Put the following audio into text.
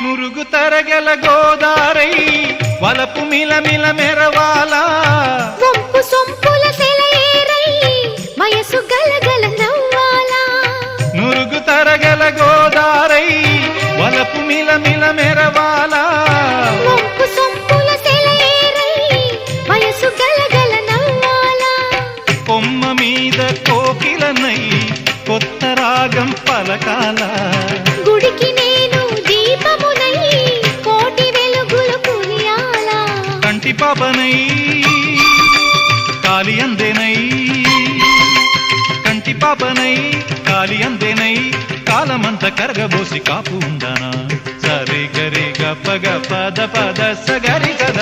నురుగు తరగల గోదారై వలపు మిలమిల మెరవాలా వంపు సొంపుల సెలయేరై వయసు గలగల నవ్వాలా నురుగు తరగల గోదారై వలపు మిలమిల మెరవాలా వంపు సొంపుల సెలయేరై వయసు గలగల నవ్వాలా కొమ్మ మీద కోకిలనై కొత్త రాగం పలకాల గుడికి నేను దీపమునై కోటి వెలుగులు కురియాలా కంటి పాపనై కాలి అందేనై కంటి పాపనై కాలి అందేనై కాలమంత కరగబోసి కాపు ఉందనా సరి గరి గప గ పద పద సగరి గద